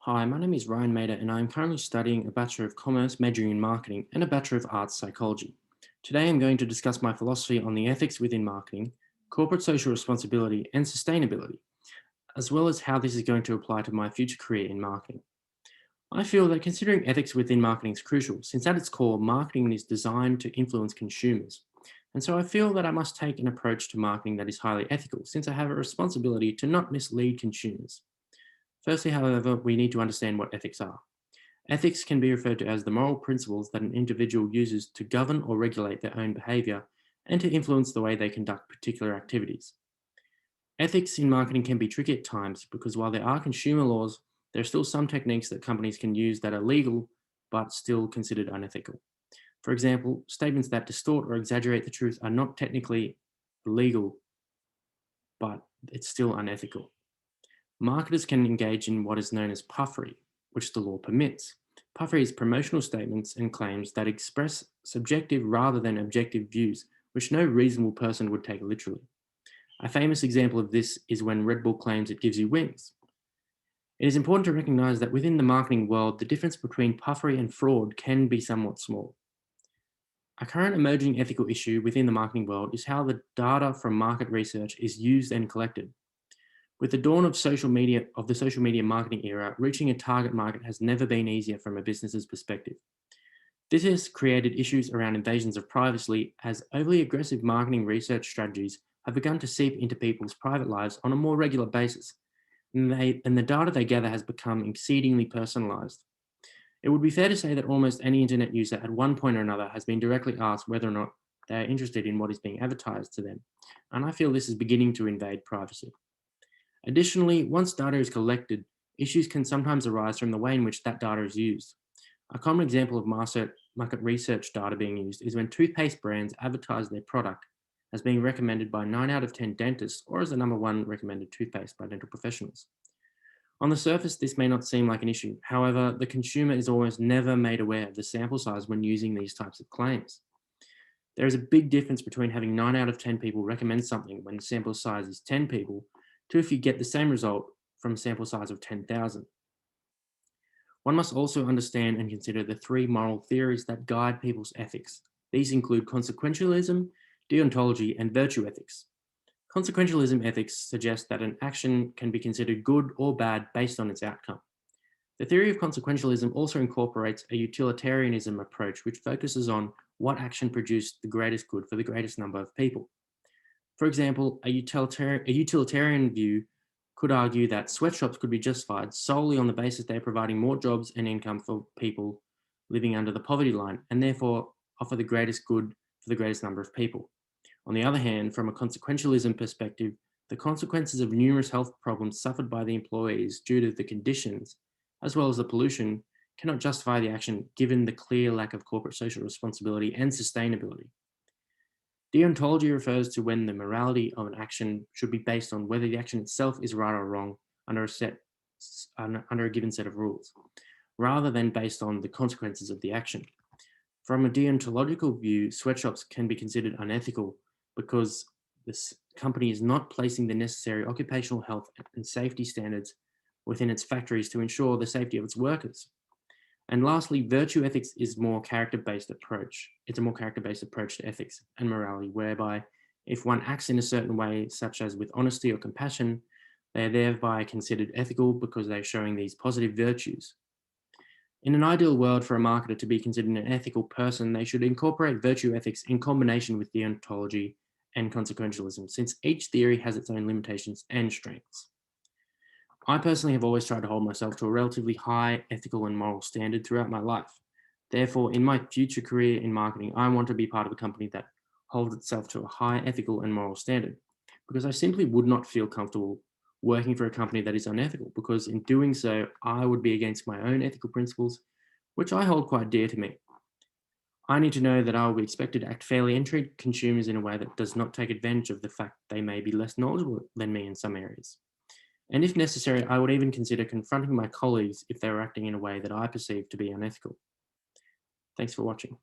Hi, my name is Ryan Mader, and I am currently studying a Bachelor of Commerce majoring in marketing and a Bachelor of Arts psychology. Today I'm going to discuss my philosophy on the ethics within marketing, corporate social responsibility, and sustainability, as well as how this is going to apply to my future career in marketing. I feel that considering ethics within marketing is crucial, since at its core, marketing is designed to influence consumers. And so I feel that I must take an approach to marketing that is highly ethical, since I have a responsibility to not mislead consumers. Firstly, however, we need to understand what ethics are. Ethics can be referred to as the moral principles that an individual uses to govern or regulate their own behavior and to influence the way they conduct particular activities. Ethics in marketing can be tricky at times because while there are consumer laws, there are still some techniques that companies can use that are legal but still considered unethical. For example, statements that distort or exaggerate the truth are not technically illegal, but it's still unethical. Marketers can engage in what is known as puffery, which the law permits. Puffery is promotional statements and claims that express subjective rather than objective views, which no reasonable person would take literally. A famous example of this is when Red Bull claims it gives you wings. It is important to recognize that within the marketing world, the difference between puffery and fraud can be somewhat small. A current emerging ethical issue within the marketing world is how the data from market research is used and collected. With the dawn of the social media marketing era, reaching a target market has never been easier from a business's perspective. This has created issues around invasions of privacy as overly aggressive marketing research strategies have begun to seep into people's private lives on a more regular basis, and the data they gather has become exceedingly personalized. It would be fair to say that almost any internet user at one point or another has been directly asked whether or not they are interested in what is being advertised to them, and I feel this is beginning to invade privacy. Additionally, once data is collected, issues can sometimes arise from the way in which that data is used. A common example of market research data being used is when toothpaste brands advertise their product as being recommended by 9 out of 10 dentists or as the number one recommended toothpaste by dental professionals. On the surface, this may not seem like an issue. However, the consumer is almost never made aware of the sample size when using these types of claims. There is a big difference between having 9 out of 10 people recommend something when the sample size is 10 people to if you get the same result from a sample size of 10,000. One must also understand and consider the three moral theories that guide people's ethics. These include consequentialism, deontology, and virtue ethics. Consequentialism ethics suggests that an action can be considered good or bad based on its outcome. The theory of consequentialism also incorporates a utilitarianism approach which focuses on what action produced the greatest good for the greatest number of people. For example, a utilitarian view could argue that sweatshops could be justified solely on the basis they're providing more jobs and income for people living under the poverty line and therefore offer the greatest good for the greatest number of people. On the other hand, from a consequentialism perspective, the consequences of numerous health problems suffered by the employees due to the conditions, as well as the pollution, cannot justify the action given the clear lack of corporate social responsibility and sustainability. Deontology refers to when the morality of an action should be based on whether the action itself is right or wrong under under a given set of rules, rather than based on the consequences of the action. From a deontological view, sweatshops can be considered unethical because this company is not placing the necessary occupational health and safety standards within its factories to ensure the safety of its workers. And lastly, virtue ethics is more character-based approach. It's a more character-based approach to ethics and morality, whereby if one acts in a certain way, such as with honesty or compassion, they are thereby considered ethical because they're showing these positive virtues. In an ideal world for a marketer to be considered an ethical person, they should incorporate virtue ethics in combination with deontology and consequentialism, since each theory has its own limitations and strengths. I personally have always tried to hold myself to a relatively high ethical and moral standard throughout my life. Therefore, in my future career in marketing, I want to be part of a company that holds itself to a high ethical and moral standard because I simply would not feel comfortable working for a company that is unethical because in doing so, I would be against my own ethical principles, which I hold quite dear to me. I need to know that I will be expected to act fairly and treat consumers in a way that does not take advantage of the fact they may be less knowledgeable than me in some areas. And if necessary, I would even consider confronting my colleagues if they were acting in a way that I perceive to be unethical. Thanks for watching.